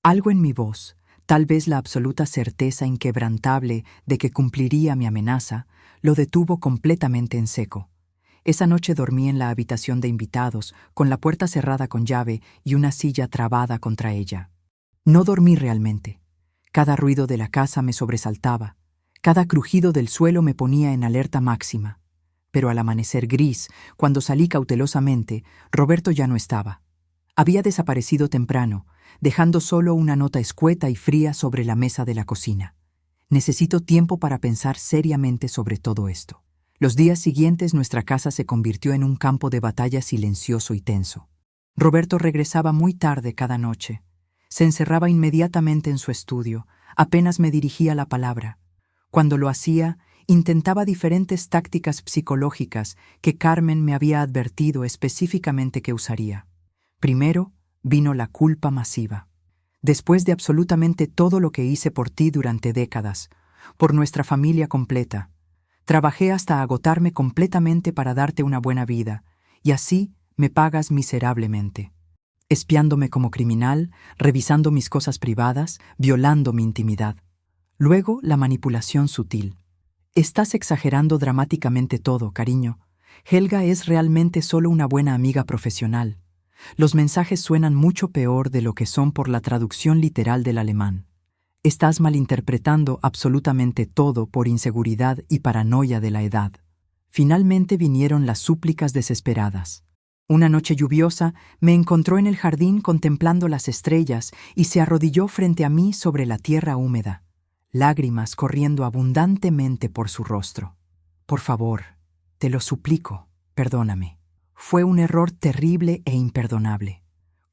Algo en mi voz, tal vez la absoluta certeza inquebrantable de que cumpliría mi amenaza, lo detuvo completamente en seco. Esa noche dormí en la habitación de invitados, con la puerta cerrada con llave y una silla trabada contra ella. No dormí realmente. Cada ruido de la casa me sobresaltaba. Cada crujido del suelo me ponía en alerta máxima. Pero al amanecer gris, cuando salí cautelosamente, Roberto ya no estaba. Había desaparecido temprano, dejando solo una nota escueta y fría sobre la mesa de la cocina. Necesito tiempo para pensar seriamente sobre todo esto. Los días siguientes nuestra casa se convirtió en un campo de batalla silencioso y tenso. Roberto regresaba muy tarde cada noche. Se encerraba inmediatamente en su estudio, apenas me dirigía la palabra. Cuando lo hacía, intentaba diferentes tácticas psicológicas que Carmen me había advertido específicamente que usaría. Primero, vino la culpa masiva. Después de absolutamente todo lo que hice por ti durante décadas, por nuestra familia completa, trabajé hasta agotarme completamente para darte una buena vida, y así me pagas miserablemente. Espiándome como criminal, revisando mis cosas privadas, violando mi intimidad. Luego, la manipulación sutil. Estás exagerando dramáticamente todo, cariño. Helga es realmente solo una buena amiga profesional. Los mensajes suenan mucho peor de lo que son por la traducción literal del alemán. Estás malinterpretando absolutamente todo por inseguridad y paranoia de la edad. Finalmente vinieron las súplicas desesperadas. Una noche lluviosa me encontró en el jardín contemplando las estrellas y se arrodilló frente a mí sobre la tierra húmeda, lágrimas corriendo abundantemente por su rostro. Por favor, te lo suplico, perdóname. Fue un error terrible e imperdonable.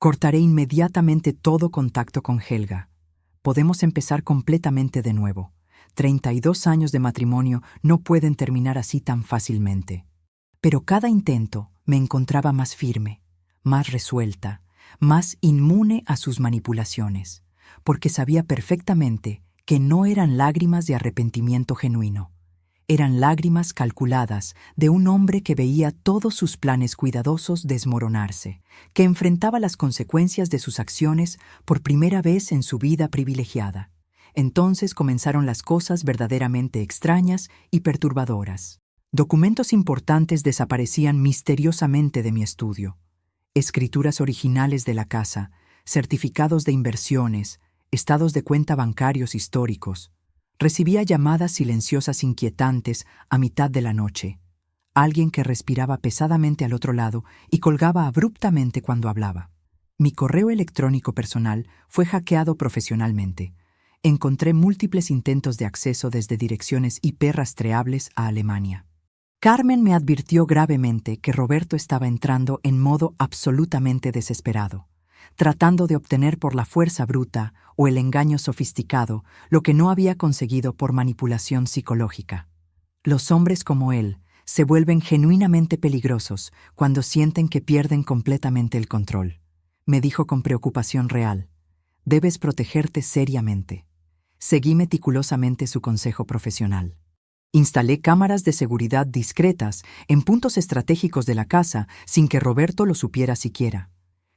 Cortaré inmediatamente todo contacto con Helga. Podemos empezar completamente de nuevo. 32 años de matrimonio no pueden terminar así tan fácilmente. Pero cada intento me encontraba más firme, más resuelta, más inmune a sus manipulaciones, porque sabía perfectamente que no eran lágrimas de arrepentimiento genuino. Eran lágrimas calculadas de un hombre que veía todos sus planes cuidadosos desmoronarse, que enfrentaba las consecuencias de sus acciones por primera vez en su vida privilegiada. Entonces comenzaron las cosas verdaderamente extrañas y perturbadoras. Documentos importantes desaparecían misteriosamente de mi estudio. Escrituras originales de la casa, certificados de inversiones, estados de cuenta bancarios históricos. Recibía llamadas silenciosas inquietantes a mitad de la noche. Alguien que respiraba pesadamente al otro lado y colgaba abruptamente cuando hablaba. Mi correo electrónico personal fue hackeado profesionalmente. Encontré múltiples intentos de acceso desde direcciones IP rastreables a Alemania. Carmen me advirtió gravemente que Roberto estaba entrando en modo absolutamente desesperado, tratando de obtener por la fuerza bruta o el engaño sofisticado lo que no había conseguido por manipulación psicológica. Los hombres como él se vuelven genuinamente peligrosos cuando sienten que pierden completamente el control. Me dijo con preocupación real: debes protegerte seriamente. Seguí meticulosamente su consejo profesional. Instalé cámaras de seguridad discretas en puntos estratégicos de la casa sin que Roberto lo supiera siquiera.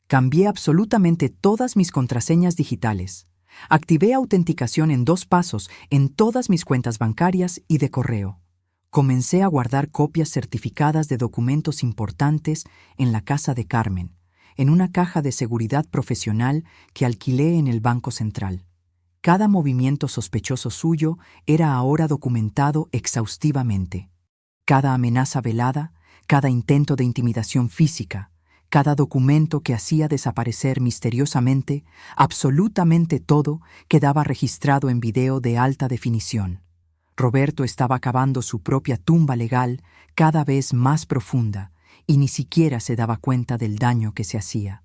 Cambié absolutamente todas mis contraseñas digitales. Activé autenticación en 2 pasos en todas mis cuentas bancarias y de correo. Comencé a guardar copias certificadas de documentos importantes en la casa de Carmen, en una caja de seguridad profesional que alquilé en el Banco Central. Cada movimiento sospechoso suyo era ahora documentado exhaustivamente. Cada amenaza velada, cada intento de intimidación física, cada documento que hacía desaparecer misteriosamente, absolutamente todo quedaba registrado en video de alta definición. Roberto estaba cavando su propia tumba legal cada vez más profunda y ni siquiera se daba cuenta del daño que se hacía.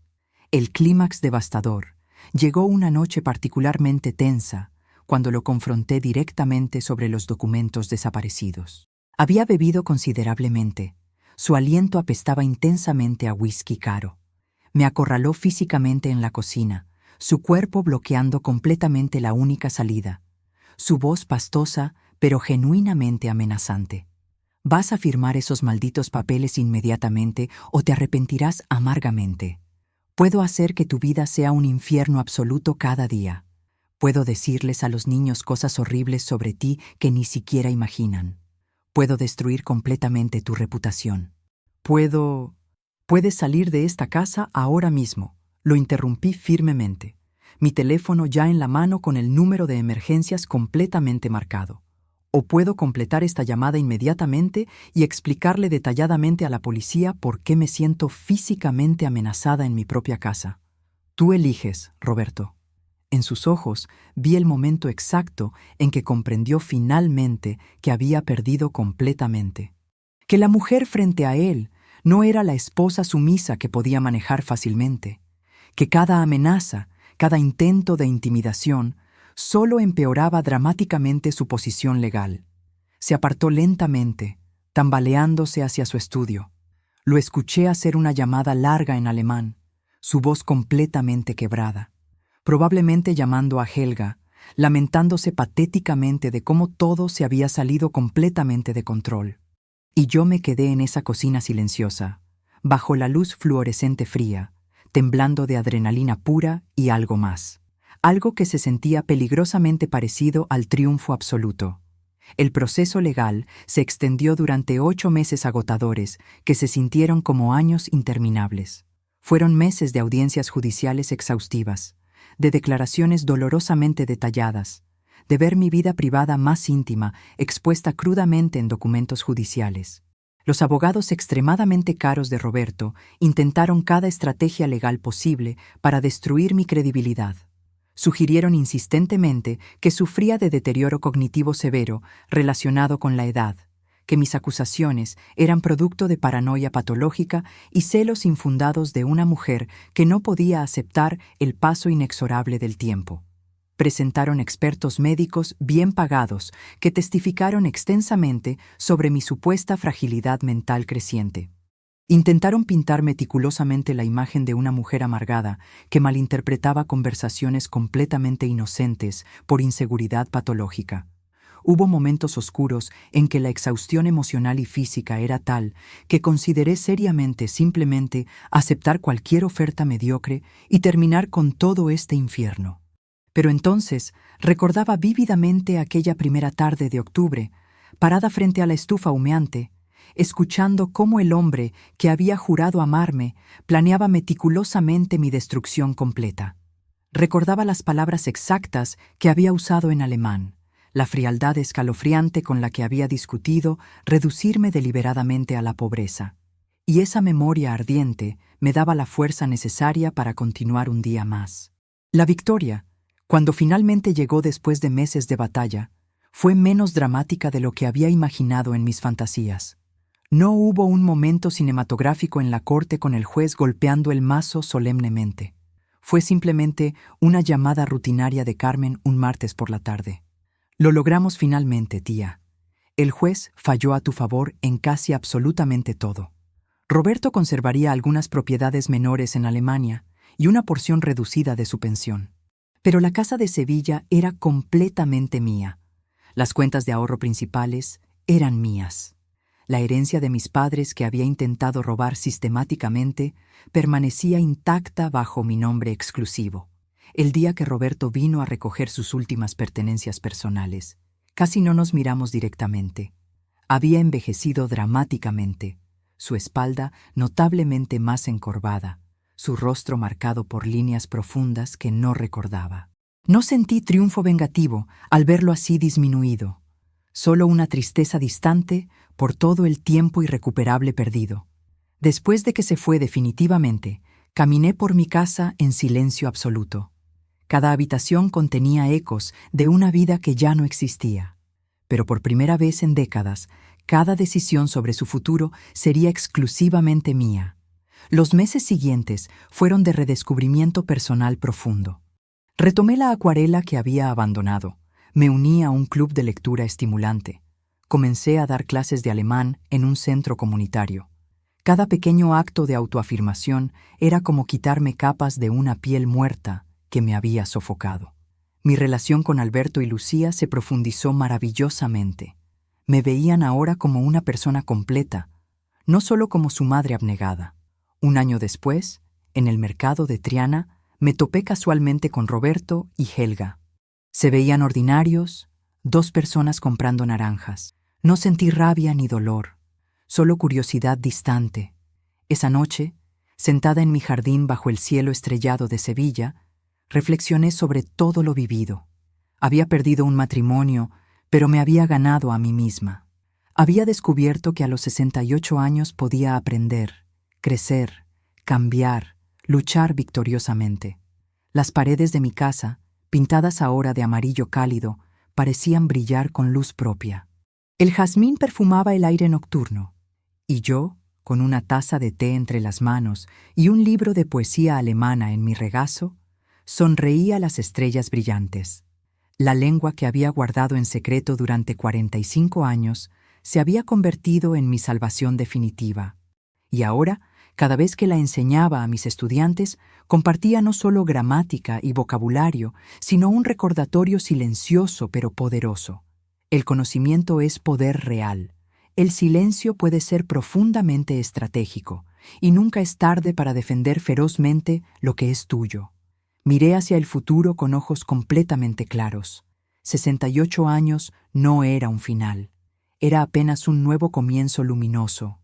El clímax devastador llegó una noche particularmente tensa, cuando lo confronté directamente sobre los documentos desaparecidos. Había bebido considerablemente. Su aliento apestaba intensamente a whisky caro. Me acorraló físicamente en la cocina, su cuerpo bloqueando completamente la única salida. Su voz pastosa, pero genuinamente amenazante. Vas a firmar esos malditos papeles inmediatamente o te arrepentirás amargamente. Puedo hacer que tu vida sea un infierno absoluto cada día. Puedo decirles a los niños cosas horribles sobre ti que ni siquiera imaginan. Puedo destruir completamente tu reputación. Puedes salir de esta casa ahora mismo. Lo interrumpí firmemente. Mi teléfono ya en la mano con el número de emergencias completamente marcado. O puedo completar esta llamada inmediatamente y explicarle detalladamente a la policía por qué me siento físicamente amenazada en mi propia casa. Tú eliges, Roberto. En sus ojos vi el momento exacto en que comprendió finalmente que había perdido completamente. Que la mujer frente a él no era la esposa sumisa que podía manejar fácilmente. Que cada amenaza, cada intento de intimidación, solo empeoraba dramáticamente su posición legal. Se apartó lentamente, tambaleándose hacia su estudio. Lo escuché hacer una llamada larga en alemán, su voz completamente quebrada. Probablemente llamando a Helga, lamentándose patéticamente de cómo todo se había salido completamente de control. Y yo me quedé en esa cocina silenciosa, bajo la luz fluorescente fría, temblando de adrenalina pura y algo más. Algo que se sentía peligrosamente parecido al triunfo absoluto. El proceso legal se extendió durante 8 meses agotadores que se sintieron como años interminables. Fueron meses de audiencias judiciales exhaustivas, de declaraciones dolorosamente detalladas, de ver mi vida privada más íntima expuesta crudamente en documentos judiciales. Los abogados extremadamente caros de Roberto intentaron cada estrategia legal posible para destruir mi credibilidad. Sugirieron insistentemente que sufría de deterioro cognitivo severo relacionado con la edad, que mis acusaciones eran producto de paranoia patológica y celos infundados de una mujer que no podía aceptar el paso inexorable del tiempo. Presentaron expertos médicos bien pagados que testificaron extensamente sobre mi supuesta fragilidad mental creciente. Intentaron pintar meticulosamente la imagen de una mujer amargada que malinterpretaba conversaciones completamente inocentes por inseguridad patológica. Hubo momentos oscuros en que la exhaustión emocional y física era tal que consideré seriamente simplemente aceptar cualquier oferta mediocre y terminar con todo este infierno. Pero entonces recordaba vívidamente aquella primera tarde de octubre, parada frente a la estufa humeante, escuchando cómo el hombre que había jurado amarme planeaba meticulosamente mi destrucción completa. Recordaba las palabras exactas que había usado en alemán, la frialdad escalofriante con la que había discutido reducirme deliberadamente a la pobreza. Y esa memoria ardiente me daba la fuerza necesaria para continuar un día más. La victoria, cuando finalmente llegó después de meses de batalla, fue menos dramática de lo que había imaginado en mis fantasías. No hubo un momento cinematográfico en la corte con el juez golpeando el mazo solemnemente. Fue simplemente una llamada rutinaria de Carmen un martes por la tarde. Lo logramos finalmente, tía. El juez falló a tu favor en casi absolutamente todo. Roberto conservaría algunas propiedades menores en Alemania y una porción reducida de su pensión. Pero la casa de Sevilla era completamente mía. Las cuentas de ahorro principales eran mías. La herencia de mis padres que había intentado robar sistemáticamente permanecía intacta bajo mi nombre exclusivo. El día que Roberto vino a recoger sus últimas pertenencias personales, casi no nos miramos directamente. Había envejecido dramáticamente, su espalda notablemente más encorvada, su rostro marcado por líneas profundas que no recordaba. No sentí triunfo vengativo al verlo así disminuido, solo una tristeza distante por todo el tiempo irrecuperable perdido. Después de que se fue definitivamente, caminé por mi casa en silencio absoluto. Cada habitación contenía ecos de una vida que ya no existía. Pero por primera vez en décadas, cada decisión sobre su futuro sería exclusivamente mía. Los meses siguientes fueron de redescubrimiento personal profundo. Retomé la acuarela que había abandonado. Me uní a un club de lectura estimulante. Comencé a dar clases de alemán en un centro comunitario. Cada pequeño acto de autoafirmación era como quitarme capas de una piel muerta que me había sofocado. Mi relación con Alberto y Lucía se profundizó maravillosamente. Me veían ahora como una persona completa, no solo como su madre abnegada. Un año después, en el mercado de Triana, me topé casualmente con Roberto y Helga. Se veían ordinarios, dos personas comprando naranjas. No sentí rabia ni dolor, solo curiosidad distante. Esa noche, sentada en mi jardín bajo el cielo estrellado de Sevilla, reflexioné sobre todo lo vivido. Había perdido un matrimonio, pero me había ganado a mí misma. Había descubierto que a los 68 años podía aprender, crecer, cambiar, luchar victoriosamente. Las paredes de mi casa, pintadas ahora de amarillo cálido, parecían brillar con luz propia. El jazmín perfumaba el aire nocturno, y yo, con una taza de té entre las manos y un libro de poesía alemana en mi regazo, sonreía a las estrellas brillantes. La lengua que había guardado en secreto durante 45 años se había convertido en mi salvación definitiva. Y ahora, cada vez que la enseñaba a mis estudiantes, compartía no solo gramática y vocabulario, sino un recordatorio silencioso pero poderoso. El conocimiento es poder real. El silencio puede ser profundamente estratégico, y nunca es tarde para defender ferozmente lo que es tuyo. Miré hacia el futuro con ojos completamente claros. 68 años no era un final. Era apenas un nuevo comienzo luminoso,